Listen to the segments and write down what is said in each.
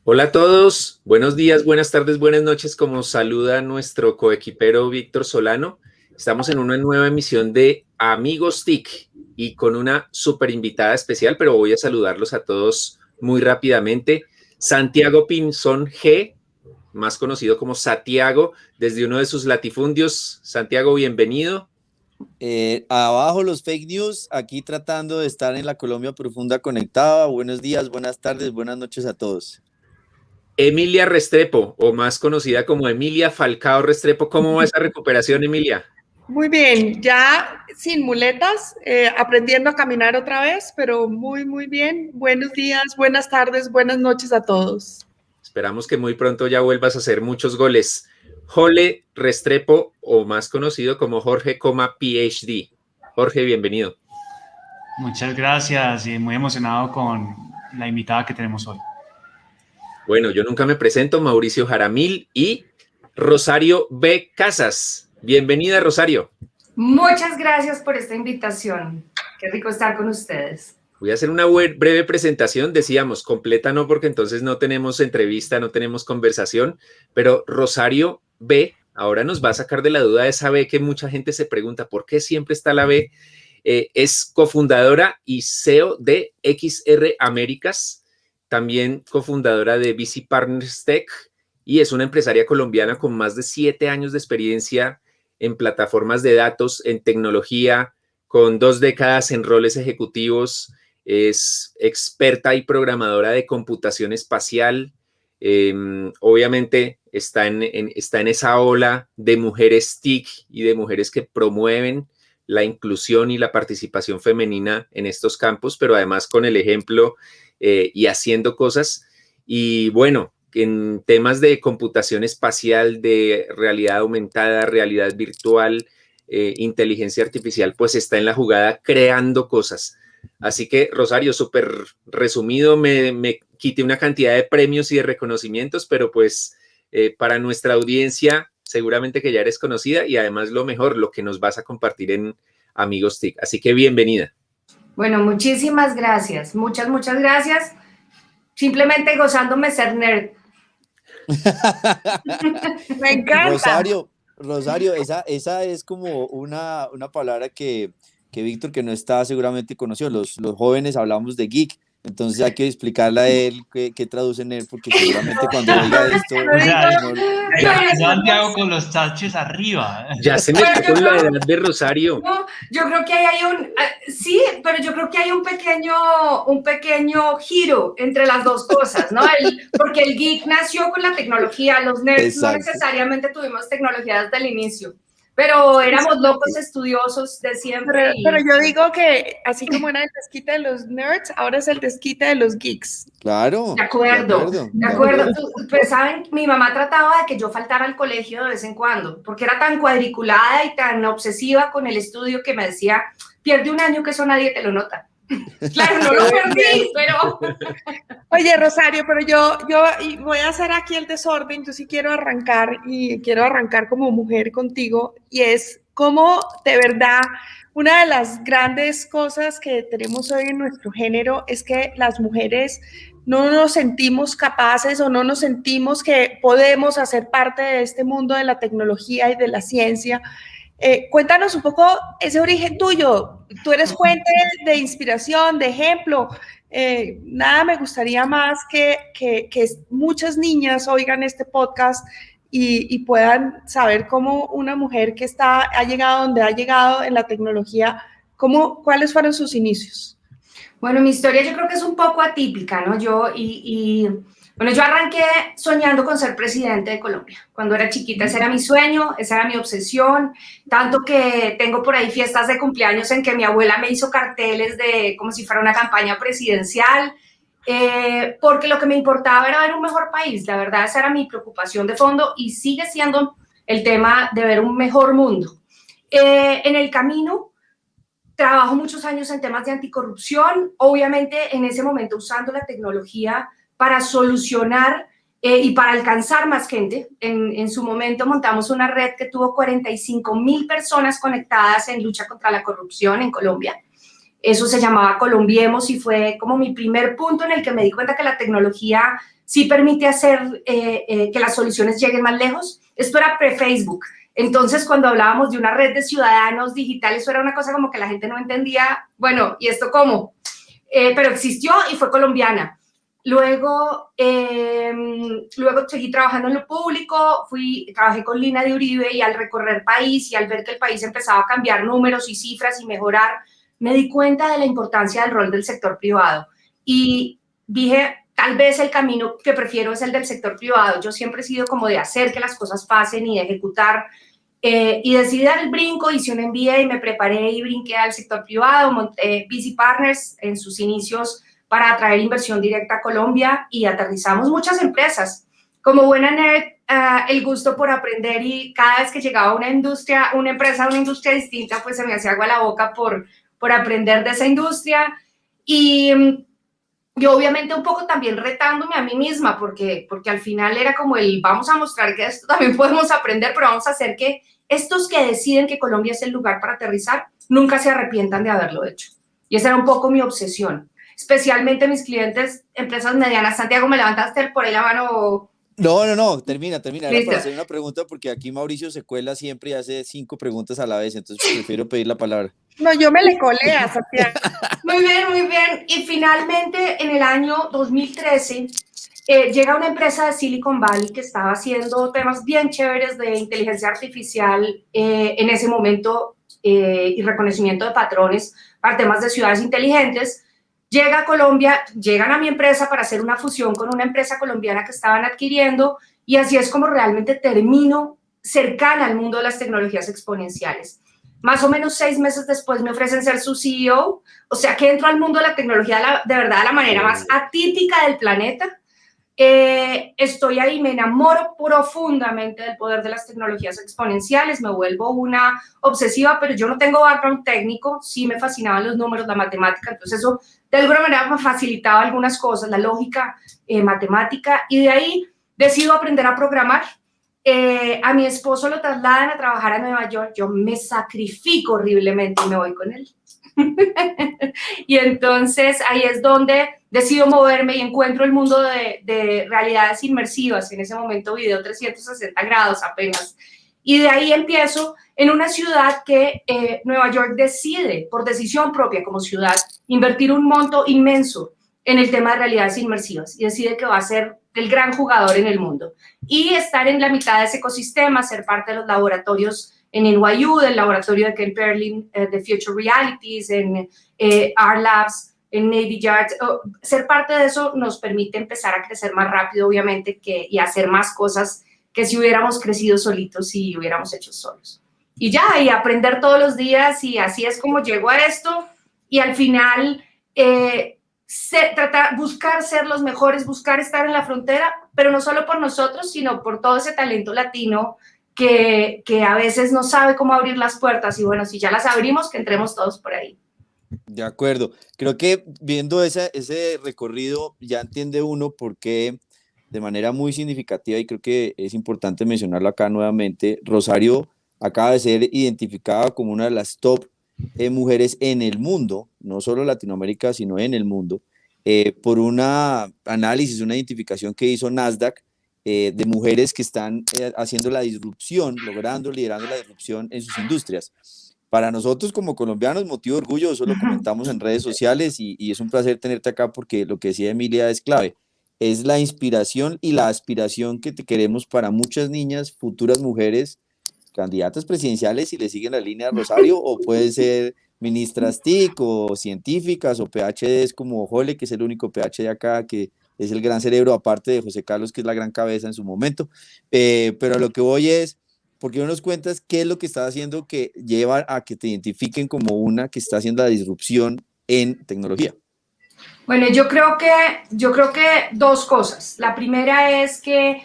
Hola a todos, buenos días, buenas tardes, buenas noches, como saluda nuestro coequipero Víctor Solano. Estamos en una nueva emisión de Amigos TIC y con una súper invitada especial, pero voy a saludarlos a todos muy rápidamente. Santiago Pinzón G, más conocido como Satiago, desde uno de sus latifundios. Santiago, bienvenido. Abajo los fake news, aquí tratando de estar en la Colombia profunda conectada. Buenos días, buenas tardes, buenas noches a todos. Emilia Restrepo, o más conocida como Emilia Falcao Restrepo. ¿Cómo va esa recuperación, Emilia? Muy bien, ya sin muletas, aprendiendo a caminar otra vez, pero muy bien. Buenos días, buenas tardes, buenas noches a todos. Esperamos que muy pronto ya vuelvas a hacer muchos goles. Jole Restrepo, o más conocido como Jorge, PhD. Jorge, bienvenido. Muchas gracias y muy emocionado con la invitada que tenemos hoy. Bueno, yo nunca me presento, Mauricio Jaramil y Rosario B. Casas. Bienvenida, Rosario. Muchas gracias por esta invitación. Qué rico estar con ustedes. Voy a hacer una breve presentación, decíamos, completa no, porque entonces no tenemos entrevista, no tenemos conversación, pero Rosario B. ahora nos va a sacar de la duda esa B que mucha gente se pregunta, ¿por qué siempre está la B? Es cofundadora y CEO de XR Américas, también cofundadora de VC Partners Tech y es una empresaria colombiana con más de 7 años de experiencia en plataformas de datos, en tecnología, con 2 décadas en roles ejecutivos, es experta y programadora de computación espacial. Obviamente está en esa ola de mujeres TIC y de mujeres que promueven la inclusión y la participación femenina en estos campos, pero además con el ejemplo y haciendo cosas. Y bueno, en temas de computación espacial, de realidad aumentada, realidad virtual, inteligencia artificial, pues está en la jugada creando cosas. Así que, Rosario, súper resumido, me quité una cantidad de premios y de reconocimientos, pero pues para nuestra audiencia seguramente que ya eres conocida y además lo mejor, lo que nos vas a compartir en Amigos TIC. Así que bienvenida. Bueno, muchísimas gracias. Muchas gracias. Simplemente gozándome ser nerd. Me encanta. Rosario, esa es como una palabra que Víctor, que no está, seguramente conoció. Los jóvenes hablamos de geek. Entonces hay que explicarle a él qué traduce en él, porque seguramente cuando oiga esto... O sea, Santiago con los taches arriba. Ya se metió con la edad de Rosario. No, yo creo que hay sí, pero yo creo que hay un pequeño giro entre las dos cosas, ¿no? Porque el geek nació con la tecnología, los nerds Exacto. no necesariamente tuvimos tecnología desde el inicio. Pero éramos locos estudiosos de siempre. Pero yo digo que así como era el desquite de los nerds, ahora es el desquite de los geeks. Claro. De acuerdo. Pues, ¿saben? Mi mamá trataba de que yo faltara al colegio de vez en cuando, porque era tan cuadriculada y tan obsesiva con el estudio que me decía, pierde un año que eso nadie te lo nota. Claro, no lo perdí, pero... Oye, Rosario, pero yo voy a hacer aquí el desorden. Yo sí quiero arrancar y quiero arrancar como mujer contigo, y es como de verdad una de las grandes cosas que tenemos hoy en nuestro género es que las mujeres no nos sentimos capaces o no nos sentimos que podemos hacer parte de este mundo de la tecnología y de la ciencia. Cuéntanos un poco ese origen tuyo. Tú eres fuente de inspiración, de ejemplo. Nada me gustaría más que muchas niñas oigan este podcast y puedan saber cómo una mujer que ha llegado donde ha llegado en la tecnología, cuáles fueron sus inicios. Bueno, mi historia yo creo que es un poco atípica, ¿no? Bueno, yo arranqué soñando con ser presidente de Colombia. Cuando era chiquita, ese era mi sueño, esa era mi obsesión, tanto que tengo por ahí fiestas de cumpleaños en que mi abuela me hizo carteles como si fuera una campaña presidencial, porque lo que me importaba era ver un mejor país. La verdad, esa era mi preocupación de fondo y sigue siendo el tema de ver un mejor mundo. En el camino, trabajo muchos años en temas de anticorrupción, obviamente en ese momento usando la tecnología para solucionar y para alcanzar más gente. En su momento montamos una red que tuvo 45,000 personas conectadas en lucha contra la corrupción en Colombia. eso se llamaba Colombiemos y fue como mi primer punto en el que me di cuenta que la tecnología sí permite hacer que las soluciones lleguen más lejos. Esto era pre-Facebook. Entonces, cuando hablábamos de una red de ciudadanos digitales, eso era una cosa como que la gente no entendía, bueno, ¿y esto cómo? Pero existió y fue colombiana. Luego seguí trabajando en lo público, trabajé con Lina de Uribe y al recorrer país y al ver que el país empezaba a cambiar números y cifras y mejorar, me di cuenta de la importancia del rol del sector privado y dije, tal vez el camino que prefiero es el del sector privado. Yo siempre he sido como de hacer que las cosas pasen y de ejecutar y decidí dar el brinco, hice un MBA y me preparé y brinqué al sector privado, monté BC Partners en sus inicios para atraer inversión directa a Colombia y aterrizamos muchas empresas. Como buena nerd, el gusto por aprender y cada vez que llegaba a una industria distinta, pues se me hacía agua la boca por aprender de esa industria y obviamente un poco también retándome a mí misma porque al final era como vamos a mostrar que esto también podemos aprender, pero vamos a hacer que estos que deciden que Colombia es el lugar para aterrizar nunca se arrepientan de haberlo hecho. Y esa era un poco mi obsesión. Especialmente mis clientes, empresas medianas. Santiago, ¿me levantaste por ahí la mano? No, termina. Listo. Era para hacer una pregunta porque aquí Mauricio se cuela siempre y hace 5 preguntas a la vez, entonces prefiero pedir la palabra. No, yo me le colé a Santiago. Muy bien. Y finalmente, en el año 2013, llega una empresa de Silicon Valley que estaba haciendo temas bien chéveres de inteligencia artificial en ese momento y reconocimiento de patrones para temas de ciudades inteligentes. Llega a Colombia, llegan a mi empresa para hacer una fusión con una empresa colombiana que estaban adquiriendo y así es como realmente termino cercana al mundo de las tecnologías exponenciales. Más o menos 6 meses después me ofrecen ser su CEO, o sea que entro al mundo de la tecnología de verdad de la manera más atípica del planeta. Estoy ahí, me enamoro profundamente del poder de las tecnologías exponenciales, me vuelvo una obsesiva, pero yo no tengo background técnico, sí me fascinaban los números, la matemática, entonces eso de alguna manera me facilitaba algunas cosas, la lógica, matemática, y de ahí decido aprender a programar. A mi esposo lo trasladan a trabajar a Nueva York, yo me sacrifico horriblemente y me voy con él. Y entonces ahí es donde decido moverme y encuentro el mundo de realidades inmersivas, en ese momento video 360 grados apenas, y de ahí empiezo en una ciudad que Nueva York decide por decisión propia como ciudad invertir un monto inmenso en el tema de realidades inmersivas y decide que va a ser el gran jugador en el mundo y estar en la mitad de ese ecosistema, ser parte de los laboratorios en NYU, del laboratorio de Ken Perlin, de Future Realities, en R Labs, en Navy Yards. Ser parte de eso nos permite empezar a crecer más rápido, obviamente, y hacer más cosas que si hubiéramos crecido solitos y hubiéramos hecho solos. Y ya, y aprender todos los días, y así es como llego a esto, y al final buscar ser los mejores, buscar estar en la frontera, pero no solo por nosotros, sino por todo ese talento latino que a veces no sabe cómo abrir las puertas, y bueno, si ya las abrimos, que entremos todos por ahí. De acuerdo. Creo que viendo ese recorrido ya entiende uno por qué de manera muy significativa, y creo que es importante mencionarlo acá nuevamente, Rosario acaba de ser identificada como una de las top mujeres en el mundo, no solo en Latinoamérica, sino en el mundo, por una análisis, una identificación que hizo Nasdaq de mujeres que están haciendo la disrupción, liderando la disrupción en sus industrias. Para nosotros como colombianos, motivo de orgullo, eso lo comentamos en redes sociales y es un placer tenerte acá porque lo que decía Emilia es clave, es la inspiración y la aspiración que te queremos para muchas niñas, futuras mujeres, candidatas presidenciales si le siguen la línea de Rosario, o puede ser ministras TIC o científicas o PhDs como Jole, que es el único PhD acá, que es el gran cerebro, aparte de José Carlos, que es la gran cabeza en su momento. Pero a lo que voy es, ¿por qué no nos cuentas qué es lo que estás haciendo que lleva a que te identifiquen como una que está haciendo la disrupción en tecnología? Bueno, yo creo que 2 cosas. La primera es que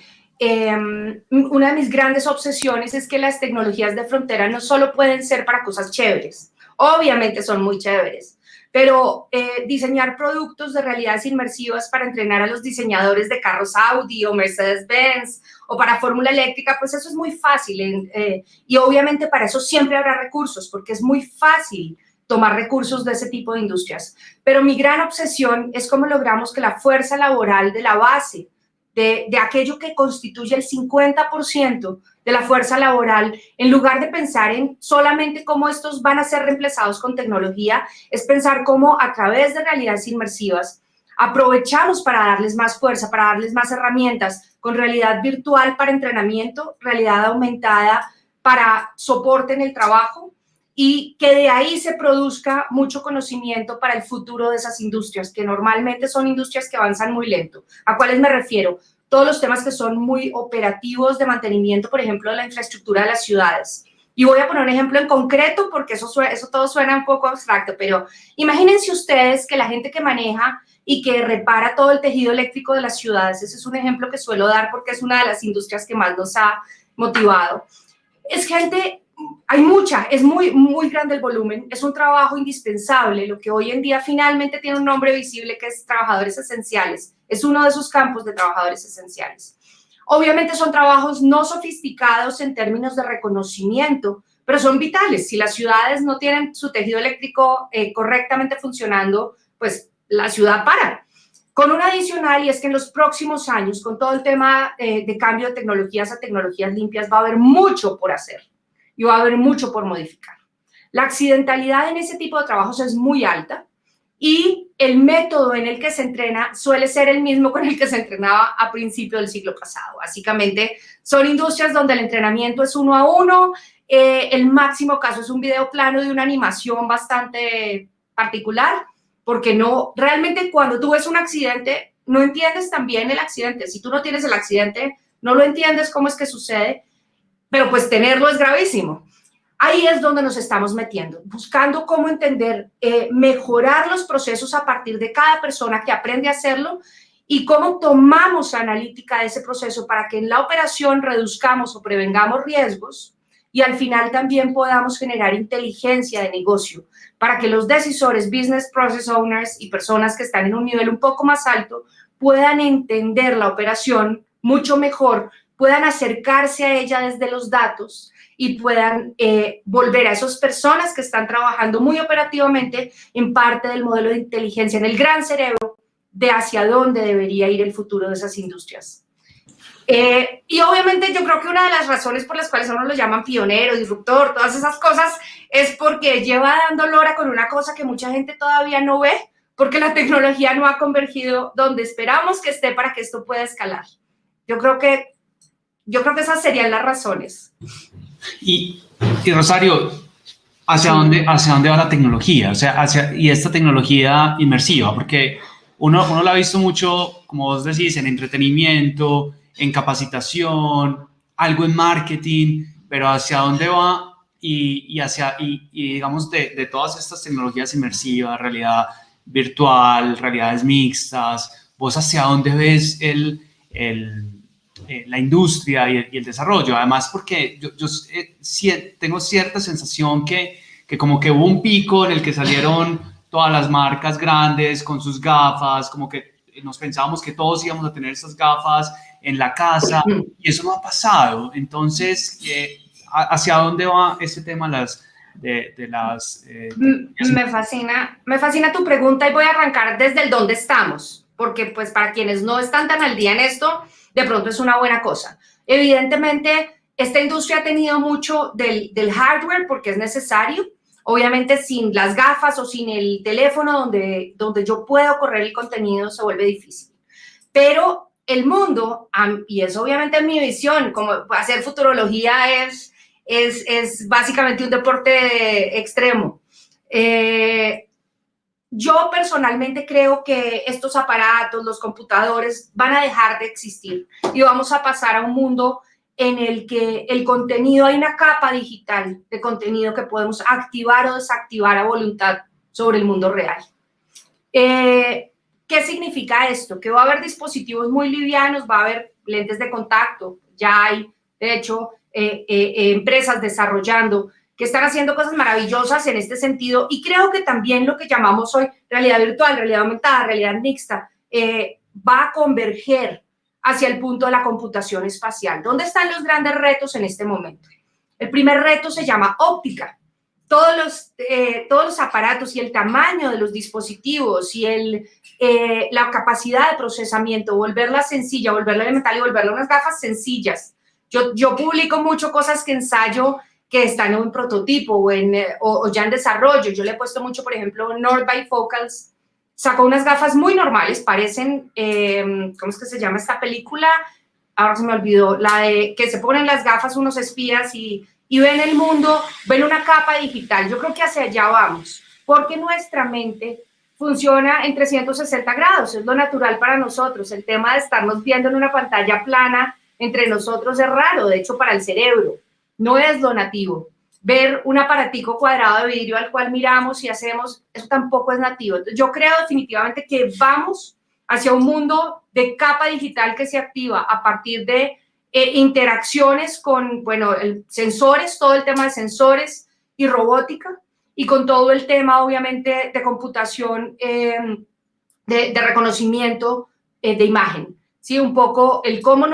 una de mis grandes obsesiones es que las tecnologías de frontera no solo pueden ser para cosas chéveres, obviamente son muy chéveres, pero diseñar productos de realidades inmersivas para entrenar a los diseñadores de carros Audi o Mercedes-Benz o para fórmula eléctrica, pues eso es muy fácil y obviamente para eso siempre habrá recursos porque es muy fácil tomar recursos de ese tipo de industrias. Pero mi gran obsesión es cómo logramos que la fuerza laboral de la base, de aquello que constituye el 50% de la fuerza laboral, en lugar de pensar en solamente cómo estos van a ser reemplazados con tecnología, es pensar cómo a través de realidades inmersivas aprovechamos para darles más fuerza, para darles más herramientas, con realidad virtual para entrenamiento, realidad aumentada para soporte en el trabajo, y que de ahí se produzca mucho conocimiento para el futuro de esas industrias, que normalmente son industrias que avanzan muy lento. ¿A cuáles me refiero? Todos los temas que son muy operativos de mantenimiento, por ejemplo, de la infraestructura de las ciudades. Y voy a poner un ejemplo en concreto porque eso todo suena un poco abstracto, pero imagínense ustedes que la gente que maneja y que repara todo el tejido eléctrico de las ciudades, ese es un ejemplo que suelo dar porque es una de las industrias que más nos ha motivado. Es gente, hay mucha, es muy, muy grande el volumen, es un trabajo indispensable, lo que hoy en día finalmente tiene un nombre visible que es trabajadores esenciales, es uno de esos campos de trabajadores esenciales. Obviamente son trabajos no sofisticados en términos de reconocimiento, pero son vitales. Si las ciudades no tienen su tejido eléctrico correctamente funcionando, pues la ciudad para. Con un adicional, y es que en los próximos años, con todo el tema de cambio de tecnologías a tecnologías limpias, va a haber mucho por hacer y va a haber mucho por modificar. La accidentalidad en ese tipo de trabajos es muy alta y el método en el que se entrena suele ser el mismo con el que se entrenaba a principios del siglo pasado. Básicamente, son industrias donde el entrenamiento es 1 a 1, el máximo caso es un video plano de una animación bastante particular, porque no, realmente cuando tú ves un accidente, no entiendes también el accidente. Si tú no tienes el accidente, no lo entiendes cómo es que sucede, pero pues tenerlo es gravísimo. Ahí es donde nos estamos metiendo, buscando cómo entender, mejorar los procesos a partir de cada persona que aprende a hacerlo y cómo tomamos analítica de ese proceso para que en la operación reduzcamos o prevengamos riesgos y al final también podamos generar inteligencia de negocio para que los decisores, business process owners y personas que están en un nivel un poco más alto puedan entender la operación mucho mejor, puedan acercarse a ella desde los datos y puedan volver a esas personas que están trabajando muy operativamente en parte del modelo de inteligencia, en el gran cerebro de hacia dónde debería ir el futuro de esas industrias. Y obviamente yo creo que una de las razones por las cuales a uno lo llaman pionero, disruptor, todas esas cosas, es porque lleva dando lora con una cosa que mucha gente todavía no ve, porque la tecnología no ha convergido donde esperamos que esté para que esto pueda escalar. Yo creo que esas serían las razones. Y Rosario, ¿hacia dónde va la tecnología? O sea, y esta tecnología inmersiva, porque uno la ha visto mucho, como vos decís, en entretenimiento, en capacitación, algo en marketing, pero ¿hacia dónde va? Y digamos, de todas estas tecnologías inmersivas, realidad virtual, realidades mixtas, ¿vos hacia dónde ves la industria y el desarrollo? Además, porque yo tengo cierta sensación que como que hubo un pico en el que salieron todas las marcas grandes con sus gafas, como que nos pensábamos que todos íbamos a tener esas gafas en la casa, y eso no ha pasado. Entonces, ¿hacia dónde va este tema me fascina tu pregunta y voy a arrancar desde el dónde estamos, porque pues para quienes no están tan al día en esto, de pronto es una buena cosa. Evidentemente, esta industria ha tenido mucho del hardware porque es necesario. Obviamente, sin las gafas o sin el teléfono donde yo puedo correr el contenido se vuelve difícil. Pero el mundo, y es obviamente mi visión, como hacer futurología es básicamente un deporte extremo. Yo personalmente creo que estos aparatos, los computadores, van a dejar de existir y vamos a pasar a un mundo en el que el contenido, hay una capa digital de contenido que podemos activar o desactivar a voluntad sobre el mundo real. ¿Qué significa esto? Que va a haber dispositivos muy livianos, va a haber lentes de contacto, ya hay, de hecho, empresas desarrollando que están haciendo cosas maravillosas en este sentido, y creo que también lo que llamamos hoy realidad virtual, realidad aumentada, realidad mixta, va a converger hacia el punto de la computación espacial. ¿Dónde están los grandes retos en este momento? El primer reto se llama óptica. todos los aparatos y el tamaño de los dispositivos y la capacidad de procesamiento, volverla sencilla, volverla elemental y volverla unas gafas sencillas. Yo publico mucho cosas que ensayo que están en un prototipo o ya en desarrollo. Yo le he puesto mucho, por ejemplo, North Bifocals sacó unas gafas muy normales, parecen, ¿cómo es que se llama esta película? Ahora se me olvidó, la de que se ponen las gafas unos espías y ven el mundo, ven una capa digital. Yo creo que hacia allá vamos, porque nuestra mente funciona en 360 grados, es lo natural para nosotros. El tema de estarnos viendo en una pantalla plana entre nosotros es raro, de hecho para el cerebro, no es lo nativo. Ver un aparatico cuadrado de vidrio al cual miramos y hacemos, eso tampoco es nativo. Entonces, yo creo definitivamente que vamos hacia un mundo de capa digital que se activa a partir de interacciones con, bueno, sensores, todo el tema de sensores y robótica, y con todo el tema, obviamente, de computación, de reconocimiento de imagen. ¿Sí? Un poco cómo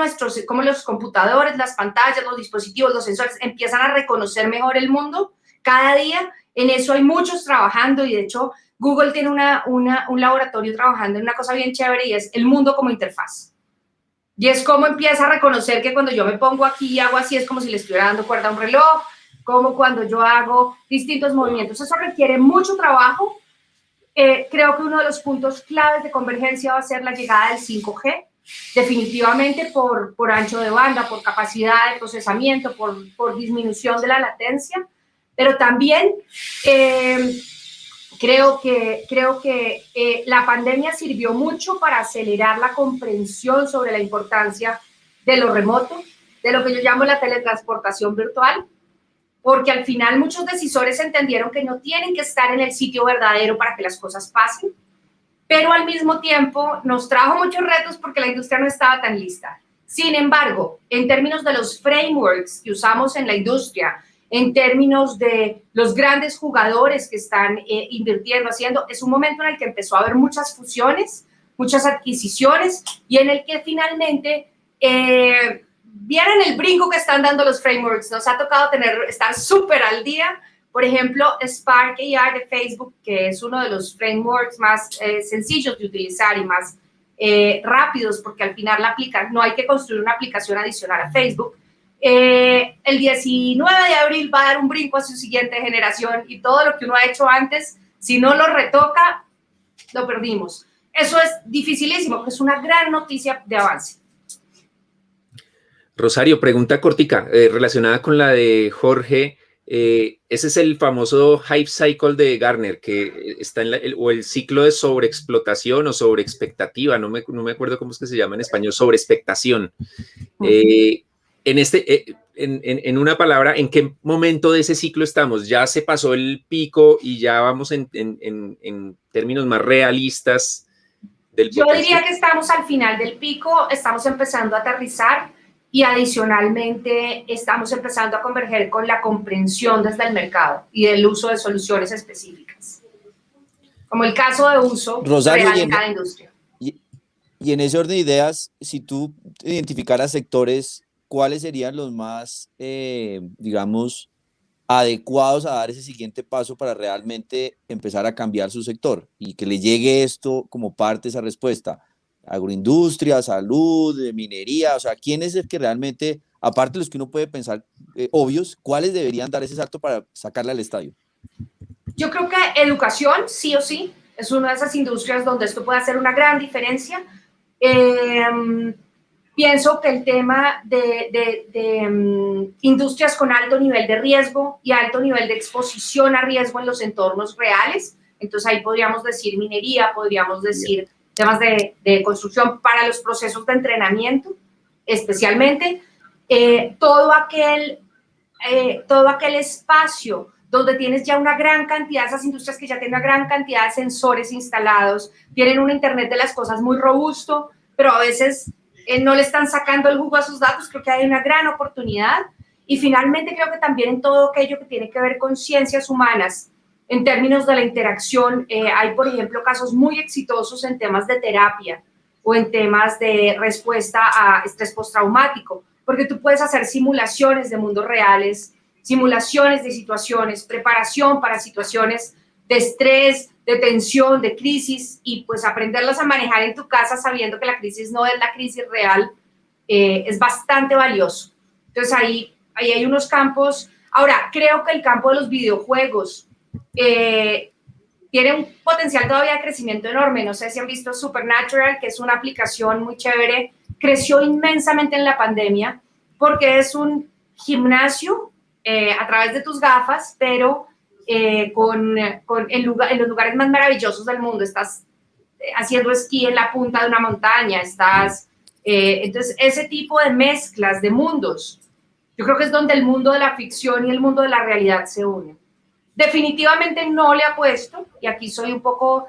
los computadores, las pantallas, los dispositivos, los sensores empiezan a reconocer mejor el mundo cada día. En eso hay muchos trabajando y, de hecho, Google tiene un laboratorio trabajando en una cosa bien chévere y es el mundo como interfaz. Y es cómo empieza a reconocer que cuando yo me pongo aquí y hago así es como si le estuviera dando cuerda a un reloj, como cuando yo hago distintos movimientos. Eso requiere mucho trabajo. Creo que uno de los puntos claves de convergencia va a ser la llegada del 5G, definitivamente por ancho de banda, por capacidad de procesamiento, por disminución de la latencia, pero también creo que la pandemia sirvió mucho para acelerar la comprensión sobre la importancia de lo remoto, de lo que yo llamo la teletransportación virtual, porque al final muchos decisores entendieron que no tienen que estar en el sitio verdadero para que las cosas pasen, pero al mismo tiempo nos trajo muchos retos porque la industria no estaba tan lista. Sin embargo, en términos de los frameworks que usamos en la industria, en términos de los grandes jugadores que están invirtiendo, haciendo, es un momento en el que empezó a haber muchas fusiones, muchas adquisiciones y en el que finalmente vieron el brinco que están dando los frameworks. Nos ha tocado estar súper al día. Por ejemplo, Spark AI de Facebook, que es uno de los frameworks más sencillos de utilizar y más rápidos, porque al final no hay que construir una aplicación adicional a Facebook. El 19 de abril va a dar un brinco a su siguiente generación y todo lo que uno ha hecho antes, si no lo retoca, lo perdimos. Eso es dificilísimo, que es una gran noticia de avance. Rosario, pregunta cortica, relacionada con la de Jorge. Ese es el famoso hype cycle de Gartner, que está en o el ciclo de sobreexplotación o sobreexpectativa, no me acuerdo cómo es que se llama en español, sobreexpectación. En una palabra, ¿en qué momento de ese ciclo estamos? ¿Ya se pasó el pico y ya vamos en términos más realistas del Yo potencial? diría que estamos al final del pico, estamos empezando a aterrizar y adicionalmente estamos empezando a converger con la comprensión desde el mercado y el uso de soluciones específicas, como el caso de uso Rosario, real en cada industria. Y en ese orden de ideas, si tú identificaras sectores, ¿cuáles serían los más, digamos, adecuados a dar ese siguiente paso para realmente empezar a cambiar su sector y que le llegue esto como parte de esa respuesta? Agroindustria, salud, minería, o sea, ¿quién es el que realmente, aparte de los que uno puede pensar obvios, cuáles deberían dar ese salto para sacarle al estadio? Yo creo que educación, sí o sí, es una de esas industrias donde esto puede hacer una gran diferencia. Pienso que el tema de industrias con alto nivel de riesgo y alto nivel de exposición a riesgo en los entornos reales, entonces ahí podríamos decir minería, podríamos decir temas de construcción para los procesos de entrenamiento, especialmente todo aquel espacio donde tienes ya una gran cantidad, esas industrias que ya tienen una gran cantidad de sensores instalados, tienen un Internet de las cosas muy robusto, pero a veces no le están sacando el jugo a sus datos. Creo que hay una gran oportunidad. Y finalmente creo que también en todo aquello que tiene que ver con ciencias humanas, en términos de la interacción, hay, por ejemplo, casos muy exitosos en temas de terapia o en temas de respuesta a estrés postraumático, porque tú puedes hacer simulaciones de mundos reales simulaciones de situaciones, preparación para situaciones de estrés, de tensión, de crisis, y pues aprenderlas a manejar en tu casa sabiendo que la crisis no es la crisis real, es bastante valioso. Entonces ahí hay unos campos. Ahora, creo que el campo de los videojuegos tiene un potencial todavía de crecimiento enorme. No sé si han visto Supernatural, que es una aplicación muy chévere, creció inmensamente en la pandemia porque es un gimnasio a través de tus gafas, pero en los lugares más maravillosos del mundo. Estás haciendo esquí en la punta de una montaña, entonces ese tipo de mezclas de mundos, yo creo que es donde el mundo de la ficción y el mundo de la realidad se unen. Definitivamente no le apuesto, y aquí soy un poco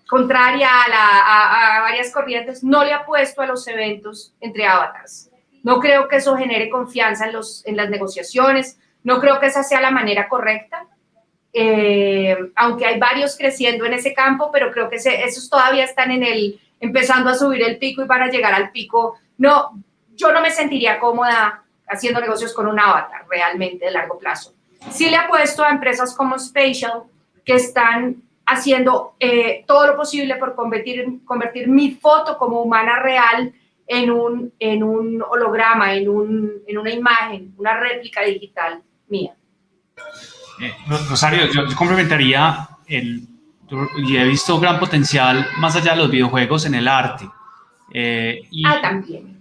contraria a varias corrientes, no le apuesto a los eventos entre avatars. No creo que eso genere confianza en las negociaciones, no creo que esa sea la manera correcta, aunque hay varios creciendo en ese campo, pero creo que esos todavía están empezando a subir el pico y van a llegar al pico. No, yo no me sentiría cómoda haciendo negocios con un avatar realmente de largo plazo. Sí le apuesto a empresas como Spatial, que están haciendo todo lo posible por convertir mi foto como humana real en un holograma, en una imagen, una réplica digital mía. Rosario, yo complementaría y he visto gran potencial más allá de los videojuegos en el arte. También.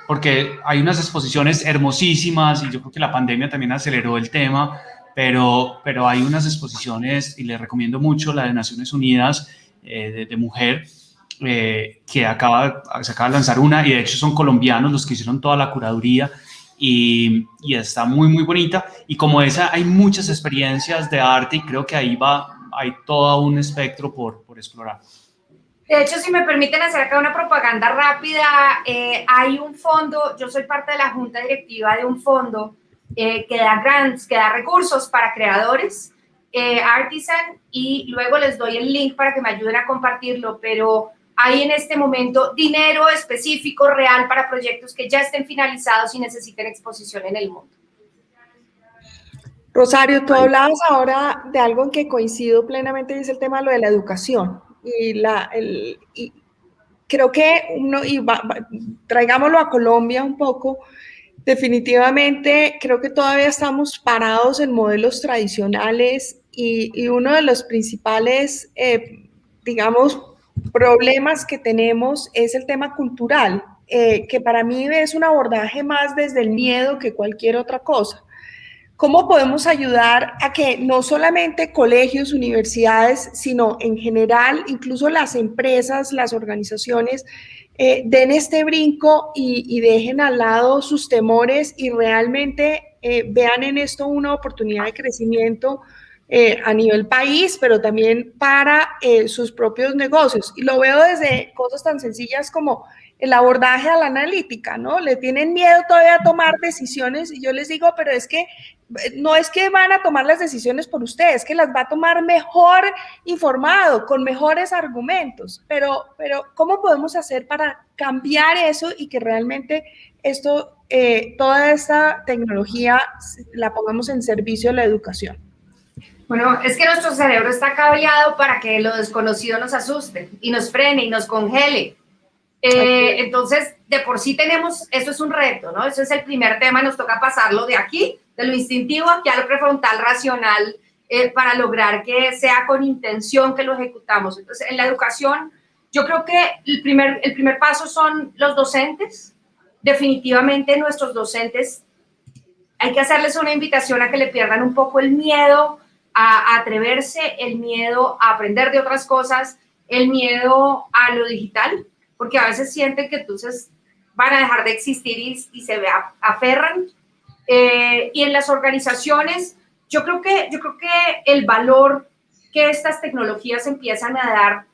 Porque hay unas exposiciones hermosísimas y yo creo que la pandemia también aceleró el tema, pero hay unas exposiciones, y les recomiendo mucho la de Naciones Unidas de mujer, que se acaba de lanzar una, y de hecho son colombianos los que hicieron toda la curaduría, y está muy, muy bonita. Y como esa, hay muchas experiencias de arte y creo que hay todo un espectro por explorar. De hecho, si me permiten hacer acá una propaganda rápida, hay un fondo, yo soy parte de la junta directiva de un fondo que da grants, que da recursos para creadores, Artisan, y luego les doy el link para que me ayuden a compartirlo, pero hay en este momento dinero específico, real, para proyectos que ya estén finalizados y necesiten exposición en el mundo. Rosario, tú hablabas ahora de algo en que coincido plenamente, y es el tema de lo de la educación. Y creo que traigámoslo a Colombia un poco. Definitivamente creo que todavía estamos parados en modelos tradicionales, y uno de los principales, digamos, problemas que tenemos es el tema cultural, que para mí es un abordaje más desde el miedo que cualquier otra cosa. ¿Cómo podemos ayudar a que no solamente colegios, universidades, sino en general, incluso las empresas, las organizaciones, den este brinco y dejen al lado sus temores y realmente vean en esto una oportunidad de crecimiento a nivel país, pero también para sus propios negocios? Y lo veo desde cosas tan sencillas como el abordaje a la analítica, ¿no? Le tienen miedo todavía a tomar decisiones, y yo les digo, pero es que no es que van a tomar las decisiones por ustedes, es que las va a tomar mejor informado, con mejores argumentos, pero ¿cómo podemos hacer para cambiar eso y que realmente esto, toda esta tecnología la pongamos en servicio de la educación? Bueno, es que nuestro cerebro está cableado para que lo desconocido nos asuste y nos frene y nos congele. Entonces, de por sí eso es un reto, ¿no? Eso es el primer tema, nos toca pasarlo de aquí, de lo instintivo, aquí a lo prefrontal racional, para lograr que sea con intención que lo ejecutamos. Entonces, en la educación, yo creo que el primer paso son los docentes. Definitivamente nuestros docentes, hay que hacerles una invitación a que le pierdan un poco el miedo a atreverse, el miedo a aprender de otras cosas, el miedo a lo digital, porque a veces sienten que entonces van a dejar de existir y se aferran. Y en las organizaciones, yo creo que el valor que estas tecnologías empiezan a dar,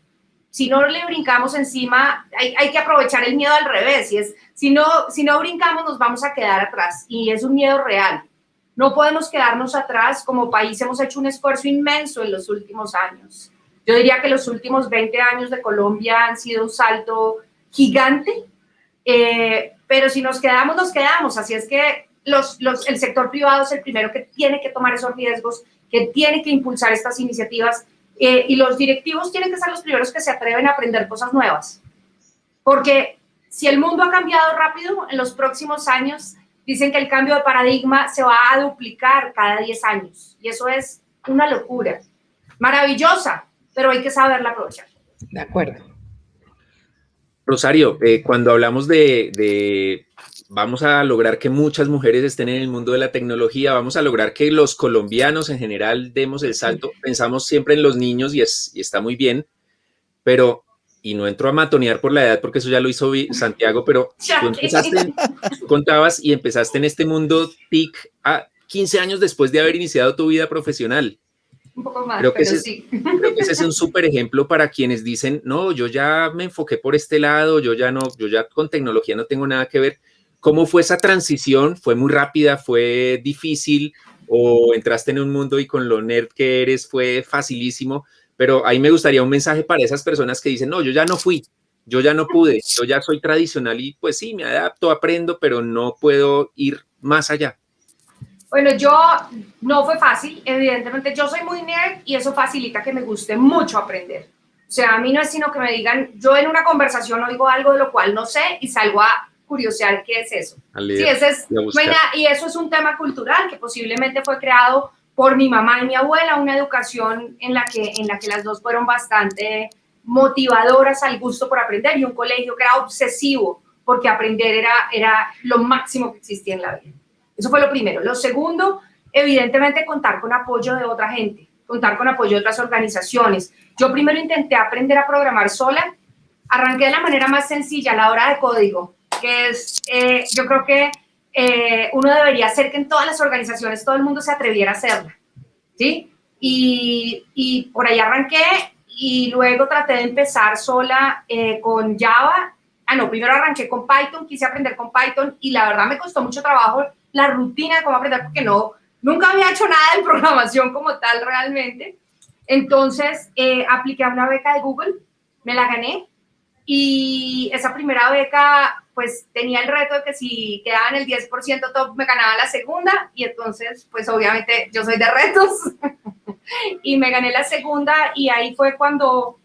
si no le brincamos encima, hay que aprovechar el miedo al revés. Si no brincamos, nos vamos a quedar atrás, y es un miedo real. No podemos quedarnos atrás. Como país hemos hecho un esfuerzo inmenso en los últimos años. Yo diría que los últimos 20 años de Colombia han sido un salto gigante, pero si nos quedamos, nos quedamos. Así es que el sector privado es el primero que tiene que tomar esos riesgos, que tiene que impulsar estas iniciativas, y los directivos tienen que ser los primeros que se atreven a aprender cosas nuevas. Porque si el mundo ha cambiado rápido, en los próximos años dicen que el cambio de paradigma se va a duplicar cada 10 años. Y eso es una locura. Maravillosa, pero hay que saberla aprovechar. De acuerdo. Rosario, cuando hablamos de vamos a lograr que muchas mujeres estén en el mundo de la tecnología, vamos a lograr que los colombianos en general demos el salto, pensamos siempre en los niños y está muy bien, pero, y no entro a matonear por la edad porque eso ya lo hizo Santiago, pero tú contabas y empezaste en este mundo TIC a 15 años después de haber iniciado tu vida profesional. Un poco más, creo que sí. Creo que ese es un súper ejemplo para quienes dicen, no, yo ya me enfoqué por este lado, yo ya con tecnología no tengo nada que ver. ¿Cómo fue esa transición? ¿Fue muy rápida? ¿Fue difícil? ¿O entraste en un mundo y con lo nerd que eres fue facilísimo? Pero ahí me gustaría un mensaje para esas personas que dicen, no, yo ya no fui, yo ya no pude, yo ya soy tradicional y pues sí, me adapto, aprendo, pero no puedo ir más allá. Bueno, no fue fácil, evidentemente yo soy muy nerd y eso facilita que me guste mucho aprender. O sea, a mí no es sino que me digan, yo en una conversación oigo algo de lo cual no sé y salgo a curiosear qué es eso. Sí, y eso es un tema cultural que posiblemente fue creado por mi mamá y mi abuela, una educación en la que las dos fueron bastante motivadoras al gusto por aprender y un colegio que era obsesivo porque aprender era lo máximo que existía en la vida. Eso fue lo primero. Lo segundo, evidentemente, contar con apoyo de otra gente, contar con apoyo de otras organizaciones. Yo primero intenté aprender a programar sola. Arranqué de la manera más sencilla, la hora de código, que es, yo creo que uno debería hacer que en todas las organizaciones todo el mundo se atreviera a hacerla, ¿sí? Y por ahí arranqué y luego traté de empezar sola con Java. Primero arranqué con Python, quise aprender con Python y la verdad me costó mucho trabajo la rutina de cómo aprender porque nunca había hecho nada de programación como tal realmente. Entonces apliqué a una beca de Google, me la gané y esa primera beca pues tenía el reto de que si quedaba en el 10% top me ganaba la segunda y entonces pues obviamente yo soy de retos y me gané la segunda y ahí fue cuando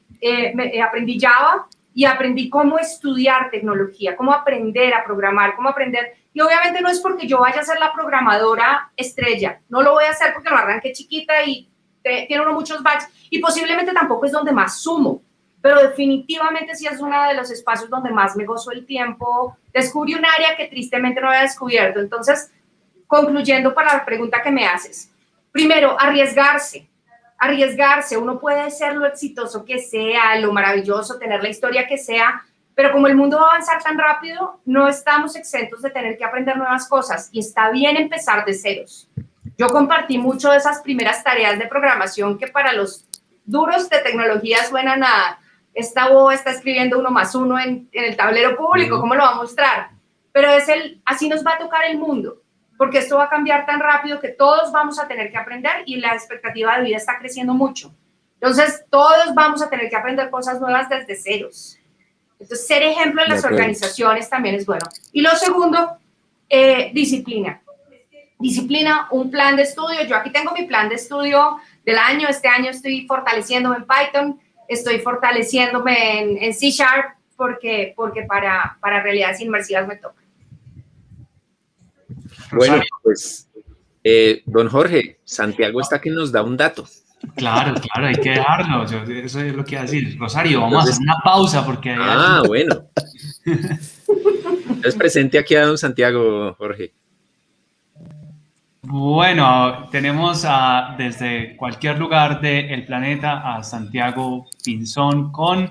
aprendí Java y aprendí cómo estudiar tecnología, cómo aprender a programar, cómo aprender. Y obviamente no es porque yo vaya a ser la programadora estrella, no lo voy a hacer porque lo arranqué chiquita y tiene uno muchos baches y posiblemente tampoco es donde más sumo, pero definitivamente sí es uno de los espacios donde más me gozo el tiempo. Descubrí un área que tristemente no había descubierto. Entonces, concluyendo para la pregunta que me haces, primero, arriesgarse, uno puede ser lo exitoso que sea, lo maravilloso, tener la historia que sea, pero como el mundo va a avanzar tan rápido, no estamos exentos de tener que aprender nuevas cosas y está bien empezar de ceros. Yo compartí mucho de esas primeras tareas de programación que para los duros de tecnología suenan a esta boba está escribiendo 1 más 1 en el tablero público, ¿cómo lo va a mostrar? Pero así nos va a tocar el mundo, porque esto va a cambiar tan rápido que todos vamos a tener que aprender y la expectativa de vida está creciendo mucho. Entonces, todos vamos a tener que aprender cosas nuevas desde ceros. Entonces, ser ejemplo en las organizaciones también es bueno. Y lo segundo, disciplina. Disciplina, un plan de estudio. Yo aquí tengo mi plan de estudio del año. Este año estoy fortaleciéndome en Python, estoy fortaleciéndome en C# porque para realidades inmersivas me toca. Bueno, pues, don Jorge, Santiago está que nos da un dato. Claro, hay que dejarlo. Eso es lo que iba a decir. Rosario, vamos a hacer una pausa porque... Bueno. Entonces presente aquí a don Santiago, Jorge. Bueno, tenemos desde cualquier lugar del planeta a Santiago Pinzón con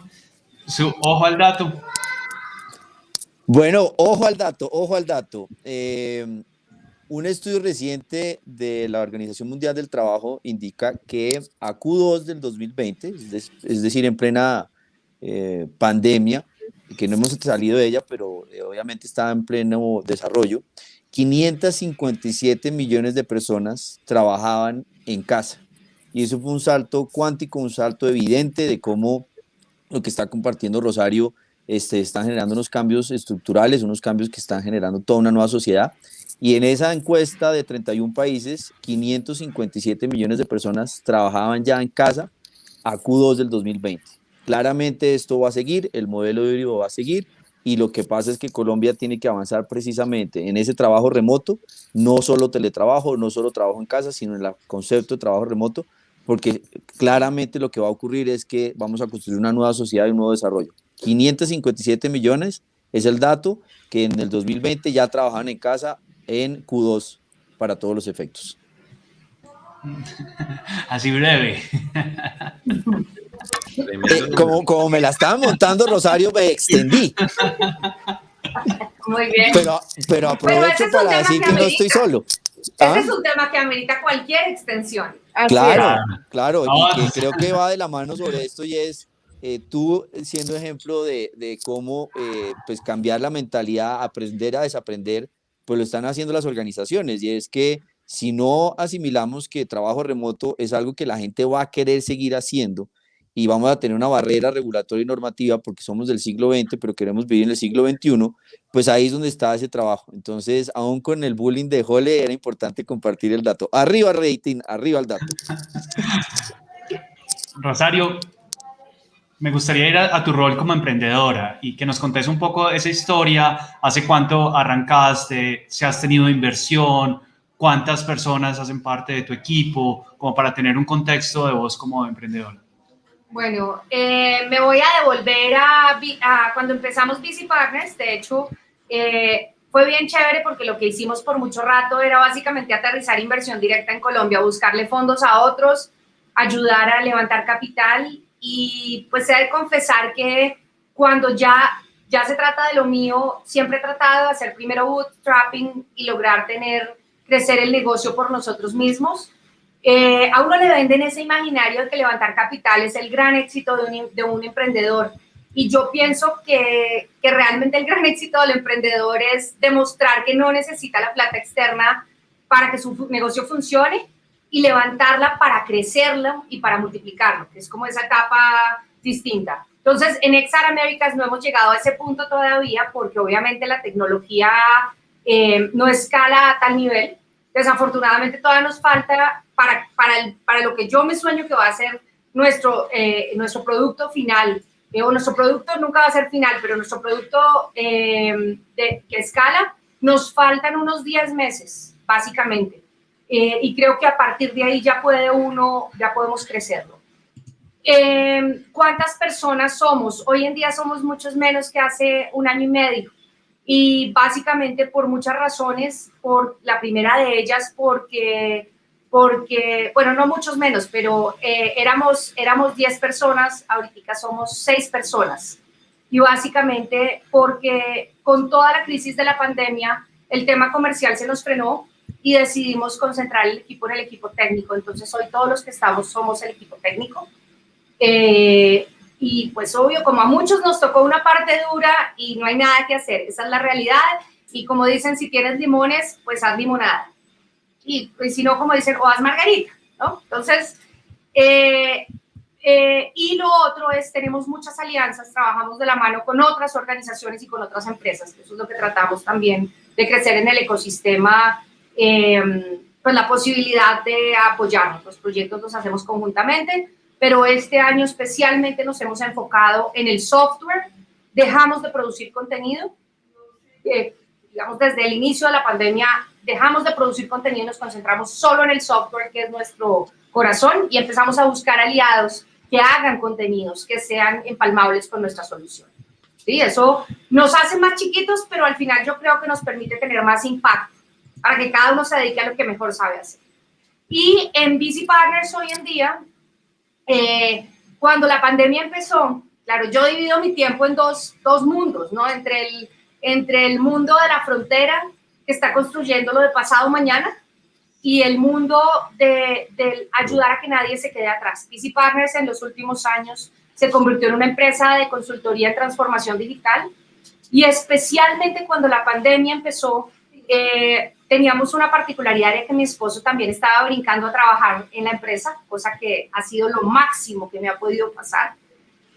su ojo al dato. Bueno, ojo al dato. Un estudio reciente de la Organización Mundial del Trabajo indica que a Q2 del 2020, es decir, en plena pandemia, que no hemos salido de ella, pero obviamente está en pleno desarrollo, 557 millones de personas trabajaban en casa. Y eso fue un salto cuántico, un salto evidente de cómo lo que está compartiendo Rosario están generando unos cambios estructurales, unos cambios que están generando toda una nueva sociedad. Y en esa encuesta de 31 países, 557 millones de personas trabajaban ya en casa a Q2 del 2020. Claramente esto va a seguir, el modelo híbrido va a seguir, y lo que pasa es que Colombia tiene que avanzar precisamente en ese trabajo remoto, no solo teletrabajo, no solo trabajo en casa, sino en el concepto de trabajo remoto, porque claramente lo que va a ocurrir es que vamos a construir una nueva sociedad y un nuevo desarrollo. 557 millones es el dato que en el 2020 ya trabajaban en casa en Q2 para todos los efectos. Así breve. Como me la estaba montando, Rosario, me extendí. Muy bien. Pero aprovecho para decir que no estoy solo. Este es un tema que amerita cualquier extensión. Claro, y que creo que va de la mano sobre esto, y es tú siendo ejemplo de cómo pues cambiar la mentalidad, aprender a desaprender, pues lo están haciendo las organizaciones, y es que si no asimilamos que trabajo remoto es algo que la gente va a querer seguir haciendo, y vamos a tener una barrera regulatoria y normativa porque somos del siglo XX, pero queremos vivir en el siglo XXI, pues ahí es donde está ese trabajo. Entonces, aún con el bullying de Jole, era importante compartir el dato. Arriba rating, arriba el dato. Rosario, me gustaría ir a tu rol como emprendedora y que nos contes un poco esa historia, hace cuánto arrancaste, si has tenido inversión, cuántas personas hacen parte de tu equipo, como para tener un contexto de vos como emprendedora. Bueno, me voy a devolver a cuando empezamos VC Partners. De hecho, fue bien chévere porque lo que hicimos por mucho rato era básicamente aterrizar inversión directa en Colombia, buscarle fondos a otros, ayudar a levantar capital, y pues he de confesar que cuando ya se trata de lo mío, siempre he tratado de hacer primero bootstrapping y lograr crecer el negocio por nosotros mismos. A uno le venden ese imaginario de que levantar capital es el gran éxito de un emprendedor, y yo pienso que realmente el gran éxito del emprendedor es demostrar que no necesita la plata externa para que su negocio funcione, y levantarla para crecerlo y para multiplicarlo, que es como esa etapa distinta. Entonces, en XR Americas no hemos llegado a ese punto todavía porque obviamente la tecnología no escala a tal nivel. Desafortunadamente todavía nos falta para lo que yo me sueño que va a ser nuestro producto final, o nuestro producto nunca va a ser final, pero nuestro producto que escala, nos faltan unos 10 meses, básicamente. Y creo que a partir de ahí ya podemos crecerlo. ¿Cuántas personas somos? Hoy en día somos muchos menos que hace un año y medio. Y básicamente por muchas razones, por la primera de ellas, porque bueno, no muchos menos, pero éramos 10 personas, ahorita somos 6 personas. Y básicamente porque con toda la crisis de la pandemia, el tema comercial se nos frenó y decidimos concentrar el equipo en el equipo técnico. Entonces hoy todos los que estamos somos el equipo técnico. Y pues obvio, como a muchos nos tocó una parte dura y no hay nada que hacer, esa es la realidad. Y como dicen, si tienes limones, pues haz limonada. Y si no, como dicen, o haz margarita, ¿no? Entonces, y lo otro es, tenemos muchas alianzas, trabajamos de la mano con otras organizaciones y con otras empresas. Eso es lo que tratamos también de crecer en el ecosistema, pues la posibilidad de apoyarnos. Los proyectos los hacemos conjuntamente, pero este año especialmente nos hemos enfocado en el software. Dejamos de producir contenido, digamos desde el inicio de la pandemia dejamos de producir contenido y nos concentramos solo en el software, que es nuestro corazón, y empezamos a buscar aliados que hagan contenidos que sean empalmables con nuestra solución. ¿Sí? Eso nos hace más chiquitos, pero al final yo creo que nos permite tener más impacto para que cada uno se dedique a lo que mejor sabe hacer. Y en VC Partners hoy en día, cuando la pandemia empezó, claro, yo divido mi tiempo en dos mundos, ¿no? Entre el mundo de la frontera, que está construyendo lo de pasado mañana, y el mundo de ayudar a que nadie se quede atrás. VC Partners en los últimos años se convirtió en una empresa de consultoría en transformación digital, y especialmente cuando la pandemia empezó, teníamos una particularidad de que mi esposo también estaba brincando a trabajar en la empresa, cosa que ha sido lo máximo que me ha podido pasar.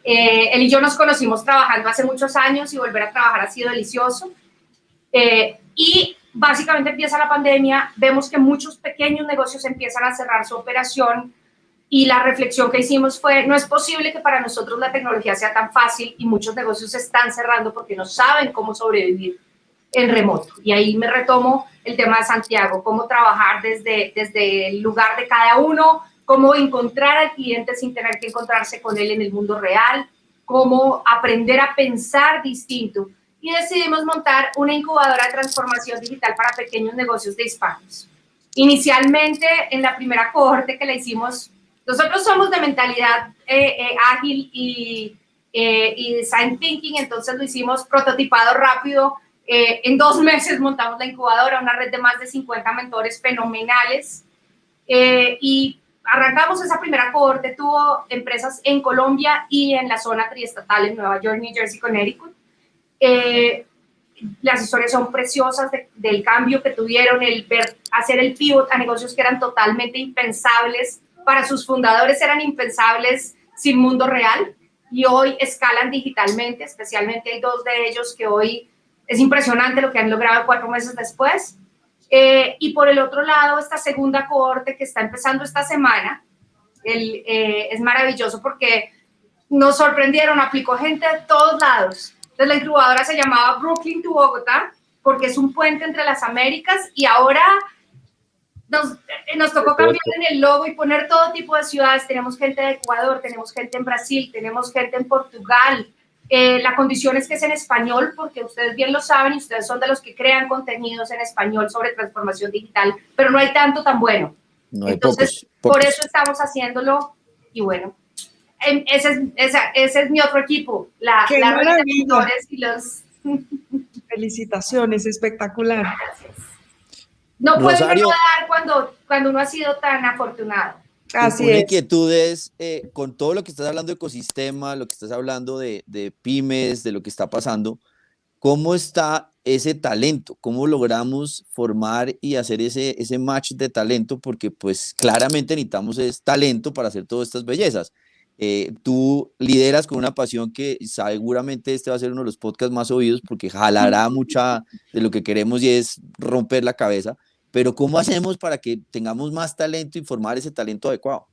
Él y yo nos conocimos trabajando hace muchos años y volver a trabajar ha sido delicioso. Y básicamente empieza la pandemia, vemos que muchos pequeños negocios empiezan a cerrar su operación y la reflexión que hicimos fue, no es posible que para nosotros la tecnología sea tan fácil y muchos negocios se están cerrando porque no saben cómo sobrevivir en remoto. Y ahí me retomo el tema de Santiago, cómo trabajar desde el lugar de cada uno, cómo encontrar al cliente sin tener que encontrarse con él en el mundo real, cómo aprender a pensar distinto. Y decidimos montar una incubadora de transformación digital para pequeños negocios de hispanos. Inicialmente, en la primera cohorte que le hicimos, nosotros somos de mentalidad ágil y design thinking, entonces lo hicimos prototipado rápido. En 2 meses montamos la incubadora, una red de más de 50 mentores fenomenales. Y arrancamos esa primera cohorte, tuvo empresas en Colombia y en la zona triestatal en Nueva York, New Jersey, Connecticut. Las historias son preciosas del cambio que tuvieron, el ver hacer el pivot a negocios que eran totalmente impensables, para sus fundadores eran impensables sin mundo real y hoy escalan digitalmente, especialmente hay 2 de ellos que hoy es impresionante lo que han logrado 4 meses después. Y por el otro lado, esta segunda cohorte que está empezando esta semana, es maravilloso porque nos sorprendieron, aplicó gente de todos lados. Entonces la incubadora se llamaba Brooklyn to Bogotá porque es un puente entre las Américas y ahora nos tocó cambiar en el logo y poner todo tipo de ciudades. Tenemos gente de Ecuador, tenemos gente en Brasil, tenemos gente en Portugal. La condición es que es en español porque ustedes bien lo saben y ustedes son de los que crean contenidos en español sobre transformación digital, pero no hay tanto tan bueno. No hay Entonces, pocos. por eso estamos haciéndolo y bueno, ese es mi otro equipo, la red de mentores y los... Felicitaciones, espectacular. No puede Rosario, uno dar cuando uno ha sido tan afortunado. Así una es. inquietud es, con todo lo que estás hablando de ecosistema, lo que estás hablando de pymes, de lo que está pasando, ¿cómo está ese talento? ¿Cómo logramos formar y hacer ese match de talento? Porque pues claramente necesitamos ese talento para hacer todas estas bellezas. Tú lideras con una pasión que seguramente este va a ser uno de los podcasts más oídos porque jalará mucha de lo que queremos y es romper la cabeza. Pero ¿cómo hacemos para que tengamos más talento y formar ese talento adecuado?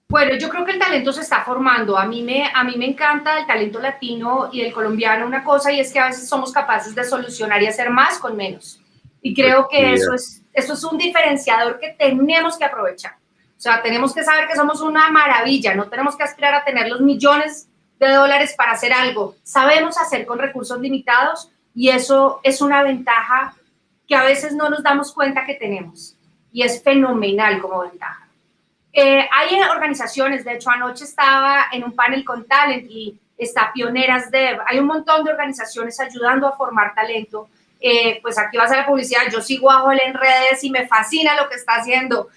Bueno, yo creo que el talento se está formando. A mí me encanta el talento latino y el colombiano una cosa y es que a veces somos capaces de solucionar y hacer más con menos. Y creo que eso es un diferenciador que tenemos que aprovechar. O sea, tenemos que saber que somos una maravilla, no tenemos que aspirar a tener los millones de dólares para hacer algo. Sabemos hacer con recursos limitados y eso es una ventaja que a veces no nos damos cuenta que tenemos. Y es fenomenal como ventaja. Hay organizaciones, de hecho anoche estaba en un panel con Talent y está Pioneras Dev, hay un montón de organizaciones ayudando a formar talento. Pues aquí va a ser la publicidad, yo sigo a Joel en redes y me fascina lo que está haciendo.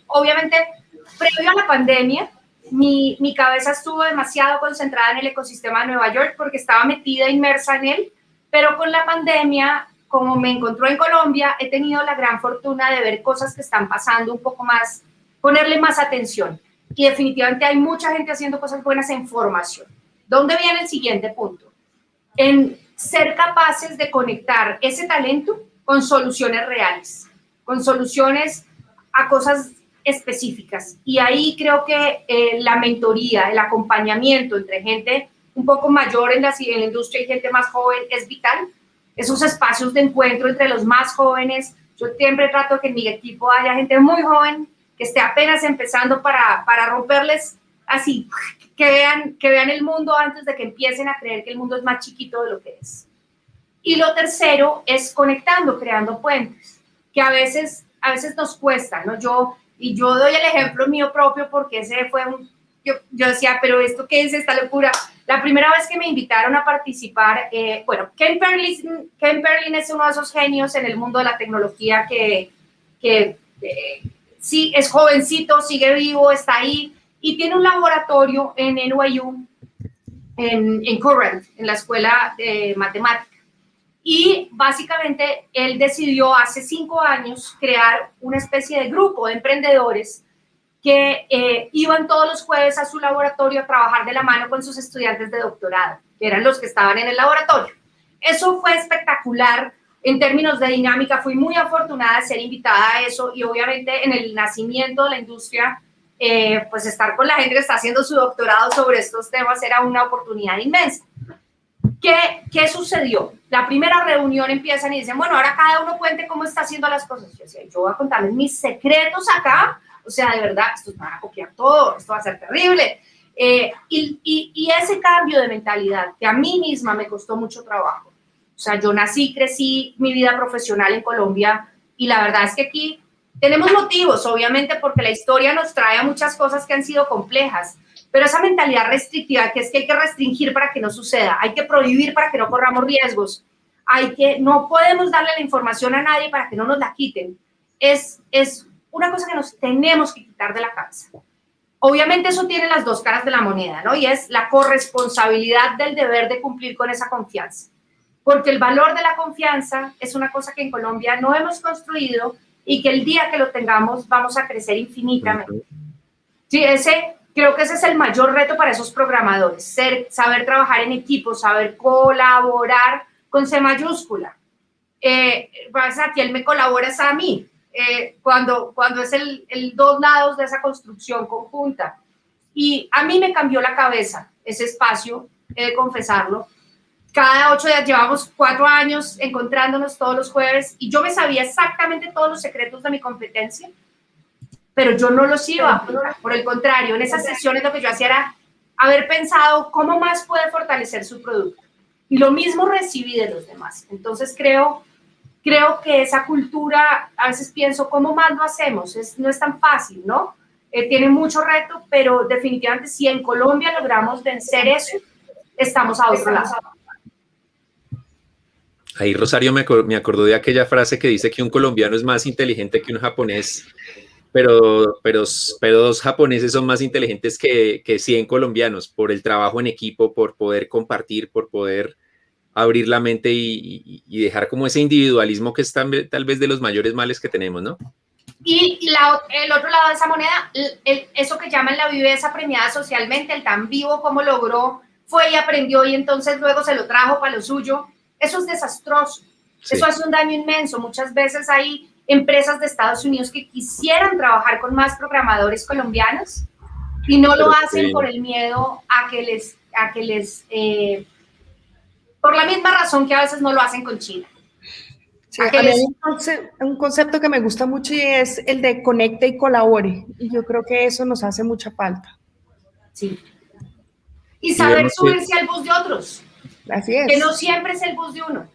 Obviamente, previo a la pandemia, mi cabeza estuvo demasiado concentrada en el ecosistema de Nueva York porque estaba metida, inmersa en él, pero con la pandemia, como me encontró en Colombia, he tenido la gran fortuna de ver cosas que están pasando un poco más, ponerle más atención. Y definitivamente hay mucha gente haciendo cosas buenas en formación. ¿Dónde viene el siguiente punto? En ser capaces de conectar ese talento con soluciones reales, con soluciones a cosas específicas. Y ahí creo que la mentoría, el acompañamiento entre gente un poco mayor en la industria y gente más joven es vital. Esos espacios de encuentro entre los más jóvenes. Yo siempre trato que en mi equipo haya gente muy joven que esté apenas empezando para romperles así, que vean el mundo antes de que empiecen a creer que el mundo es más chiquito de lo que es. Y lo tercero es conectando, creando puentes, que a veces nos cuesta, ¿no? Yo doy el ejemplo mío propio porque ese fue yo decía, pero ¿esto qué es esta locura? La primera vez que me invitaron a participar, Ken Perlin es uno de esos genios en el mundo de la tecnología que sí, es jovencito, sigue vivo, está ahí y tiene un laboratorio en NYU, en Current, en la escuela de matemática. Y básicamente él decidió hace 5 años crear una especie de grupo de emprendedores que iban todos los jueves a su laboratorio a trabajar de la mano con sus estudiantes de doctorado, que eran los que estaban en el laboratorio. eso fue espectacular en términos de dinámica. Fui muy afortunada de ser invitada a eso y obviamente en el nacimiento de la industria, pues estar con la gente que está haciendo su doctorado sobre estos temas era una oportunidad inmensa. ¿Qué sucedió? La primera reunión empiezan y dicen, bueno, ahora cada uno cuente cómo está haciendo las cosas. Yo decía, yo voy a contarles mis secretos acá, o sea, de verdad, estos van a copiar todo, esto va a ser terrible. Y ese cambio de mentalidad que a mí misma me costó mucho trabajo. O sea, yo nací, crecí mi vida profesional en Colombia y la verdad es que aquí tenemos motivos, obviamente, porque la historia nos trae a muchas cosas que han sido complejas, pero esa mentalidad restrictiva, que es que hay que restringir para que no suceda, hay que prohibir para que no corramos riesgos, no podemos darle la información a nadie para que no nos la quiten, es una cosa que nos tenemos que quitar de la cabeza. Obviamente eso tiene las dos caras de la moneda, ¿no? Y es la corresponsabilidad del deber de cumplir con esa confianza. Porque el valor de la confianza es una cosa que en Colombia no hemos construido y que el día que lo tengamos vamos a crecer infinitamente. Sí, creo que ese es el mayor reto para esos programadores, saber trabajar en equipo, saber colaborar con C mayúscula. Aquí él me colabora es a mí, cuando es el dos lados de esa construcción conjunta. Y a mí me cambió la cabeza ese espacio, he de confesarlo. Cada 8 días, llevamos 4 años encontrándonos todos los jueves y yo me sabía exactamente todos los secretos de mi competencia, pero yo no los iba a aplicar. Por el contrario, en esas sesiones lo que yo hacía era haber pensado cómo más puede fortalecer su producto. Y lo mismo recibí de los demás. Entonces creo que esa cultura, a veces pienso, ¿cómo más lo hacemos? No es tan fácil, ¿no? Tiene mucho reto, pero definitivamente si en Colombia logramos vencer eso, estamos a otro lado. Ahí Rosario me acordó de aquella frase que dice que un colombiano es más inteligente que un japonés, pero 2 japoneses son más inteligentes que 100 colombianos por el trabajo en equipo, por poder compartir, por poder abrir la mente y dejar como ese individualismo que es tal vez de los mayores males que tenemos, ¿no? Y el otro lado de esa moneda, eso que llaman la viveza premiada socialmente, el tan vivo como logró, fue y aprendió y entonces luego se lo trajo para lo suyo. Eso es desastroso, sí. Eso hace un daño inmenso. Muchas veces hay empresas de Estados Unidos que quisieran trabajar con más programadores colombianos y no lo hacen por el miedo a que les por la misma razón que a veces no lo hacen con China. Sí, hay un concepto que me gusta mucho y es el de conecte y colabore, y yo creo que eso nos hace mucha falta. Sí. Y saber subirse al bus de otros. Así es. Que no siempre es el bus de uno.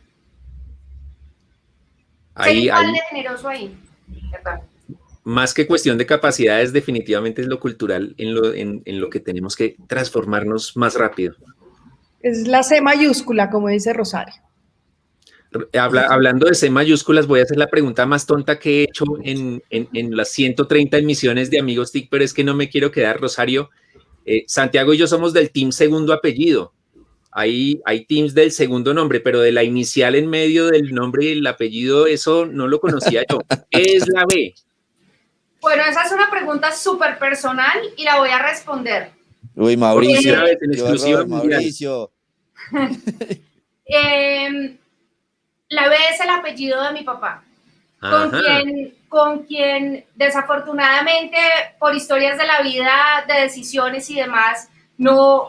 Ser igual de generoso ahí. Más que cuestión de capacidades, definitivamente es lo cultural en lo que tenemos que transformarnos más rápido. Es la C mayúscula, como dice Rosario. Hablando de C mayúsculas, voy a hacer la pregunta más tonta que he hecho en las 130 emisiones de Amigos TIC, pero es que no me quiero quedar, Rosario. Santiago y yo somos del team segundo apellido. Hay teams del segundo nombre, pero de la inicial en medio del nombre y el apellido, eso no lo conocía yo. ¿Qué es la B? Bueno, esa es una pregunta súper personal y la voy a responder. Uy, Mauricio. Mauricio. La B es el apellido de mi papá, con quien desafortunadamente por historias de la vida, de decisiones y demás,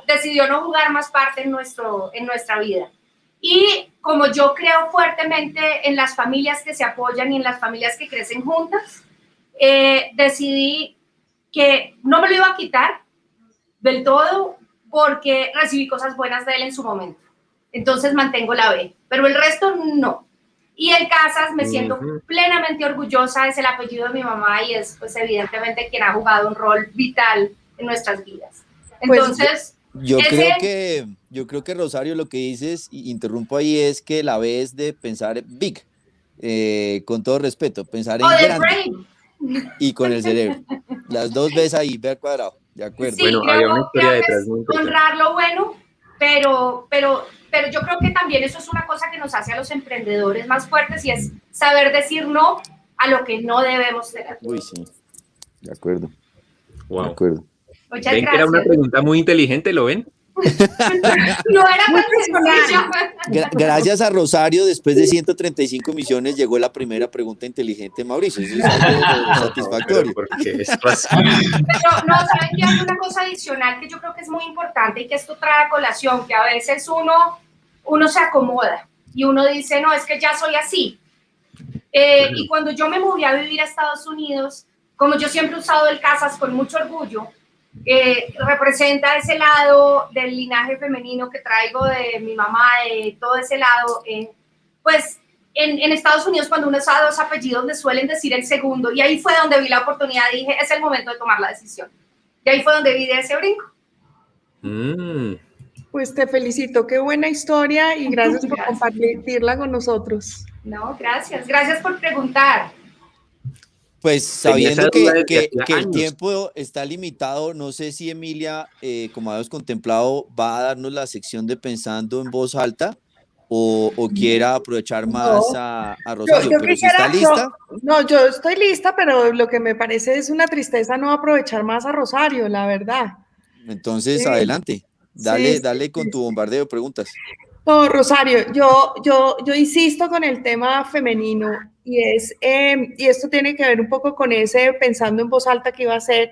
decidió no jugar más parte en nuestra vida. Y como yo creo fuertemente en las familias que se apoyan y en las familias que crecen juntas, decidí que no me lo iba a quitar del todo porque recibí cosas buenas de él en su momento. Entonces mantengo la B, pero el resto no. Y el Casas me siento plenamente orgullosa, es el apellido de mi mamá y es pues evidentemente quien ha jugado un rol vital en nuestras vidas. Entonces, yo creo que Rosario, lo que dices, y interrumpo ahí, es que la B es de pensar big, con todo respeto, pensar en grande brain. Y con el cerebro. Las dos B's ahí, B al cuadrado, de acuerdo. Sí, bueno, había una historia detrás. Honrar lo bueno, pero yo creo que también eso es una cosa que nos hace a los emprendedores más fuertes y es saber decir no a lo que no debemos tener. Uy, sí, de acuerdo. Wow. De acuerdo. Muchas ¿Ven gracias. que era una pregunta muy inteligente, lo ven? No era tan sencillo. Gracias a Rosario, después de 135 misiones, llegó la primera pregunta inteligente, Mauricio. Eso es algo satisfactorio. Porque esto así. Pero no, ¿saben qué? Hay una cosa adicional que yo creo que es muy importante y que esto trae a colación, que a veces uno se acomoda y uno dice, no, es que ya soy así. Y cuando yo me moví a vivir a Estados Unidos, como yo siempre he usado el Casas con mucho orgullo, representa ese lado del linaje femenino que traigo de mi mamá, de todo ese lado, pues en Estados Unidos cuando uno usa dos apellidos le suelen decir el segundo, y ahí fue donde vi la oportunidad, dije, es el momento de tomar la decisión. Y ahí fue donde vi de ese brinco. Pues te felicito, qué buena historia y gracias por compartirla con nosotros. No, gracias. Gracias por preguntar. Pues sabiendo que el tiempo está limitado, no sé si Emilia, como habíamos contemplado, va a darnos la sección de Pensando en Voz Alta o quiera aprovechar más a Rosario, pero si está lista. Yo estoy lista, pero lo que me parece es una tristeza no aprovechar más a Rosario, la verdad. Entonces, sí. Adelante, dale con tu bombardeo de preguntas. No, Rosario, yo insisto con el tema femenino y esto tiene que ver un poco con ese pensando en voz alta que iba a hacer.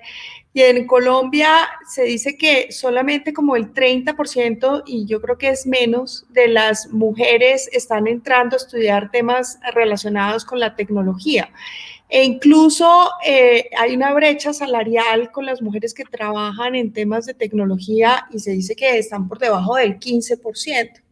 Y en Colombia se dice que solamente como el 30%, y yo creo que es menos, de las mujeres están entrando a estudiar temas relacionados con la tecnología. E incluso hay una brecha salarial con las mujeres que trabajan en temas de tecnología y se dice que están por debajo del 15%.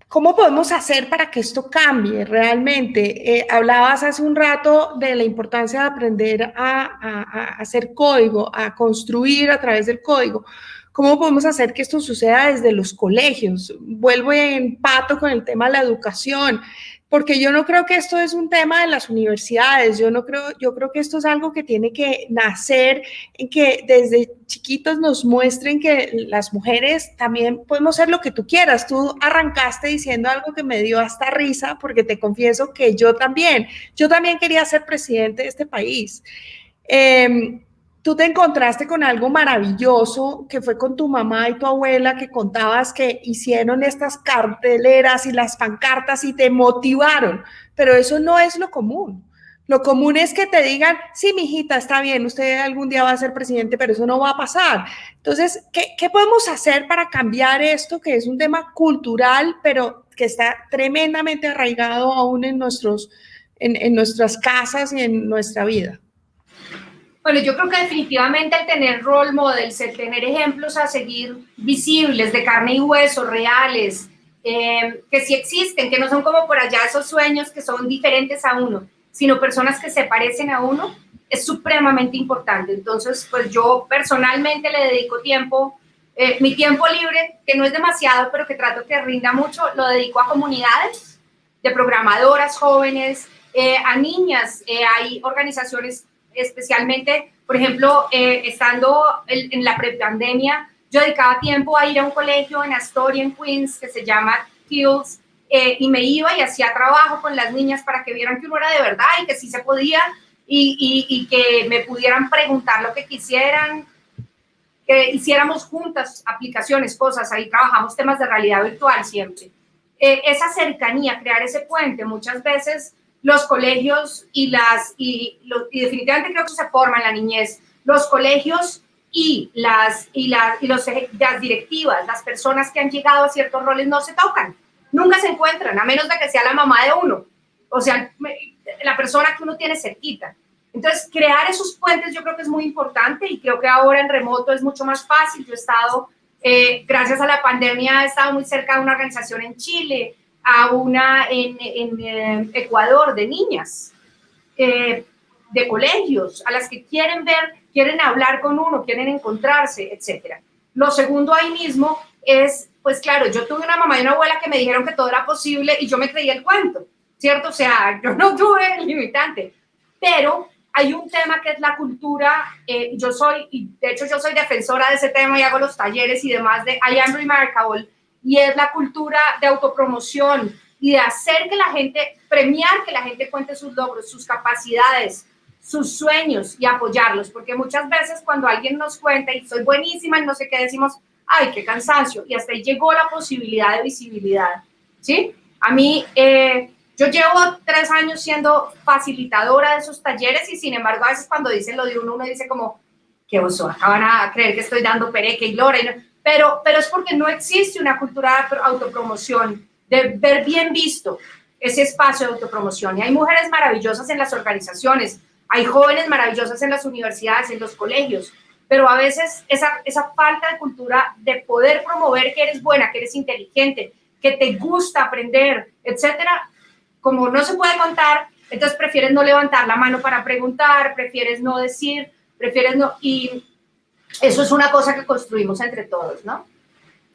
¿Cómo podemos hacer para que esto cambie realmente? Hablabas hace un rato de la importancia de aprender a hacer código, a construir a través del código. ¿Cómo podemos hacer que esto suceda desde los colegios? Vuelvo y empato con el tema de la educación, porque yo no creo que esto es un tema de las universidades, yo creo que esto es algo que tiene que nacer en que desde chiquitos nos muestren que las mujeres también podemos ser lo que tú quieras. Tú arrancaste diciendo algo que me dio hasta risa, porque te confieso que yo también quería ser presidente de este país. Tú te encontraste con algo maravilloso que fue con tu mamá y tu abuela, que contabas que hicieron estas carteleras y las pancartas y te motivaron, pero eso no es lo común. Lo común es que te digan, sí, mijita, está bien, usted algún día va a ser presidente, pero eso no va a pasar. Entonces, ¿qué podemos hacer para cambiar esto, que es un tema cultural, pero que está tremendamente arraigado aún en nuestras casas y en nuestra vida? Bueno, yo creo que definitivamente el tener role models, el tener ejemplos a seguir visibles, de carne y hueso, reales, que sí existen, que no son como por allá esos sueños que son diferentes a uno, sino personas que se parecen a uno, es supremamente importante. Entonces, pues yo personalmente le dedico tiempo, mi tiempo libre, que no es demasiado, pero que trato que rinda mucho, lo dedico a comunidades de programadoras jóvenes, a niñas. Hay organizaciones especialmente, por ejemplo, estando en la prepandemia, yo dedicaba tiempo a ir a un colegio en Astoria, en Queens, que se llama Hills, y me iba y hacía trabajo con las niñas para que vieran que uno era de verdad y que sí se podía, y que me pudieran preguntar lo que quisieran, que hiciéramos juntas aplicaciones, cosas, ahí trabajamos temas de realidad virtual siempre. Esa cercanía, crear ese puente, muchas veces los colegios y definitivamente creo que se forma en la niñez, los colegios y las directivas, las personas que han llegado a ciertos roles no se tocan, nunca se encuentran, a menos de que sea la mamá de uno, o sea, la persona que uno tiene cerquita. Entonces, crear esos puentes yo creo que es muy importante y creo que ahora en remoto es mucho más fácil. Yo he estado, gracias a la pandemia, he estado muy cerca de una organización en Chile, a una en Ecuador de niñas, de colegios, a las que quieren ver, quieren hablar con uno, quieren encontrarse, etc. Lo segundo ahí mismo es, pues claro, yo tuve una mamá y una abuela que me dijeron que todo era posible y yo me creí el cuento, ¿cierto? O sea, yo no tuve el limitante, pero hay un tema que es la cultura, de hecho yo soy defensora de ese tema y hago los talleres y demás de I Am Remarkable, y es la cultura de autopromoción y de hacer que la gente, premiar que la gente cuente sus logros, sus capacidades, sus sueños y apoyarlos, porque muchas veces cuando alguien nos cuenta y soy buenísima y no sé qué, decimos, ay, qué cansancio, y hasta ahí llegó la posibilidad de visibilidad, ¿sí? A mí, yo llevo 3 años siendo facilitadora de esos talleres y sin embargo a veces cuando dicen lo de uno dice como, qué oso, acaban a creer que estoy dando pereque y lora, pero es porque no existe una cultura de autopromoción, de ver bien visto ese espacio de autopromoción. Y hay mujeres maravillosas en las organizaciones, hay jóvenes maravillosas en las universidades, en los colegios, pero a veces esa falta de cultura de poder promover que eres buena, que eres inteligente, que te gusta aprender, etcétera, como no se puede contar, entonces prefieres no levantar la mano para preguntar, prefieres no decir, prefieres no, y eso es una cosa que construimos entre todos, ¿no?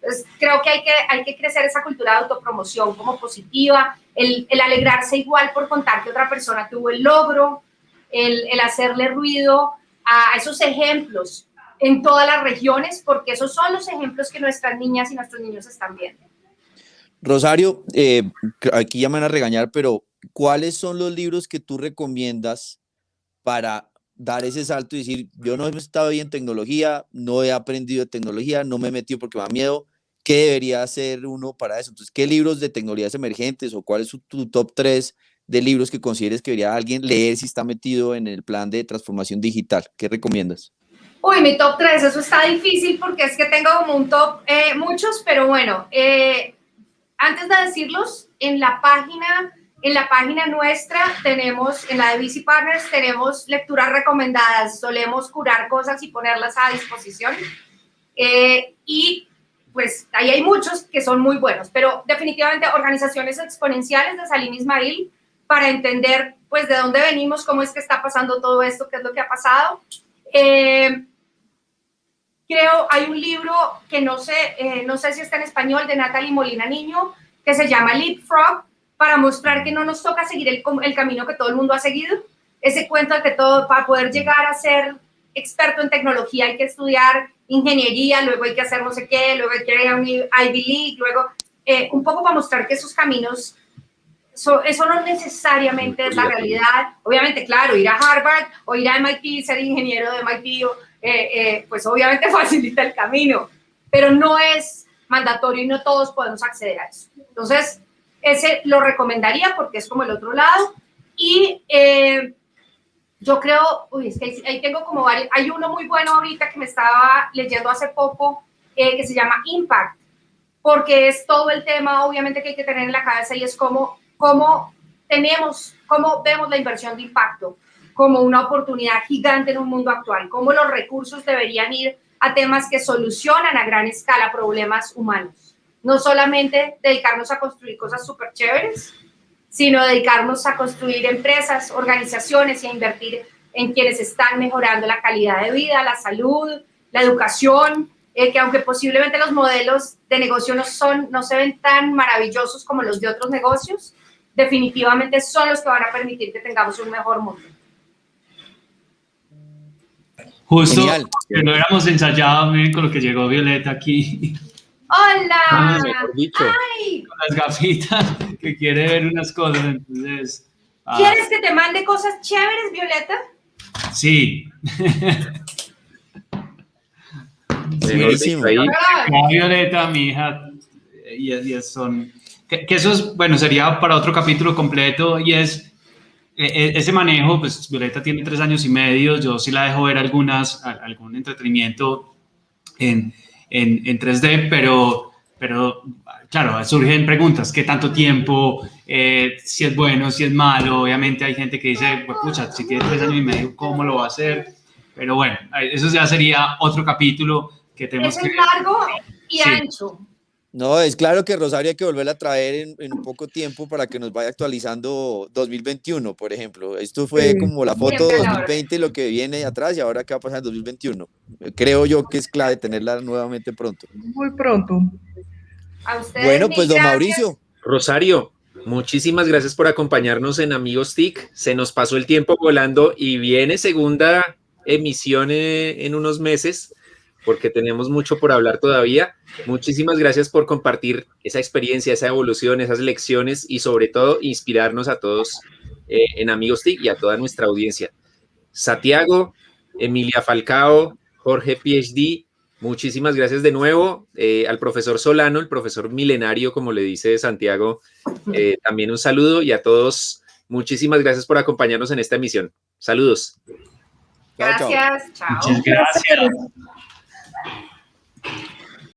Entonces creo que hay que crecer esa cultura de autopromoción como positiva, el alegrarse igual por contar que otra persona tuvo el logro, el hacerle ruido a esos ejemplos en todas las regiones, porque esos son los ejemplos que nuestras niñas y nuestros niños están viendo. Rosario, aquí ya me van a regañar, pero ¿cuáles son los libros que tú recomiendas para dar ese salto y decir, yo no he estado bien en tecnología, no he aprendido de tecnología, no me he metido porque me da miedo? ¿Qué debería hacer uno para eso? Entonces, ¿qué libros de tecnologías emergentes o cuál es tu top 3 de libros que consideres que debería alguien leer si está metido en el plan de transformación digital? ¿Qué recomiendas? Uy, mi top 3, eso está difícil porque es que tengo como un top, muchos, pero bueno, antes de decirlos, en la página nuestra tenemos, en la de VC Partners, tenemos lecturas recomendadas, solemos curar cosas y ponerlas a disposición. Y pues ahí hay muchos que son muy buenos, pero definitivamente Organizaciones Exponenciales de Salim Ismail, para entender pues de dónde venimos, cómo es que está pasando todo esto, qué es lo que ha pasado. Creo, hay un libro que no sé si está en español, de Natalie Molina Niño, que se llama Leapfrog, para mostrar que no nos toca seguir el camino que todo el mundo ha seguido. Ese cuento de que para poder llegar a ser experto en tecnología hay que estudiar ingeniería, luego hay que hacer no sé qué, luego hay que ir a un Ivy League, luego un poco para mostrar que esos caminos, eso no necesariamente es la realidad. Obviamente, claro, ir a Harvard o ir a MIT, ser ingeniero de MIT, pues obviamente facilita el camino, pero no es mandatorio y no todos podemos acceder a eso. Entonces, ese lo recomendaría porque es como el otro lado. Y yo creo, es que ahí tengo como varios, hay uno muy bueno ahorita que me estaba leyendo hace poco, que se llama Impact, porque es todo el tema, obviamente, que hay que tener en la cabeza, y es cómo vemos la inversión de impacto como una oportunidad gigante en un mundo actual, cómo los recursos deberían ir a temas que solucionan a gran escala problemas humanos. No solamente dedicarnos a construir cosas súper chéveres, sino dedicarnos a construir empresas, organizaciones y a invertir en quienes están mejorando la calidad de vida, la salud, la educación, que aunque posiblemente los modelos de negocio no se ven tan maravillosos como los de otros negocios, definitivamente son los que van a permitir que tengamos un mejor mundo. Justo Genial. que lo hubiéramos ensayado, miren con lo que llegó Violeta aquí. ¡Hola! Mejor dicho. ¡Ay! Con las gafitas, que quiere ver unas cosas, entonces... ¿Quieres que te mande cosas chéveres, Violeta? Sí. Buenísimo. Ahí, Violeta, mi hija, y son... Que eso es, bueno, sería para otro capítulo completo, y es ese manejo. Pues Violeta tiene 3 años y medio, yo sí la dejo ver algún entretenimiento en 3D, pero claro, surgen preguntas: ¿qué tanto tiempo? Si es bueno, si es malo. Obviamente hay gente que dice, pues pucha, si tiene 3 años y medio, ¿cómo lo va a hacer? Pero bueno, eso ya sería otro capítulo que tenemos que... Es largo y Sí. ancho. No, es claro que Rosario hay que volverla a traer en un poco tiempo para que nos vaya actualizando 2021, por ejemplo. Esto fue como la foto de 2020, lo que viene atrás, y ahora qué va a pasar en 2021. Creo yo que es clave tenerla nuevamente pronto. Muy pronto. A ustedes, Bueno, pues don gracias. Mauricio, Rosario, muchísimas gracias por acompañarnos en Amigos TIC. Se nos pasó el tiempo volando y viene segunda emisión en unos meses, porque tenemos mucho por hablar todavía. Muchísimas gracias por compartir esa experiencia, esa evolución, esas lecciones y sobre todo inspirarnos a todos en Amigos TIC y a toda nuestra audiencia. Santiago, Emilia Falcao, Jorge PhD, muchísimas gracias de nuevo. Al profesor Solano, el profesor milenario, como le dice Santiago, también un saludo, y a todos, muchísimas gracias por acompañarnos en esta emisión. Saludos. Gracias, chao. Muchas gracias.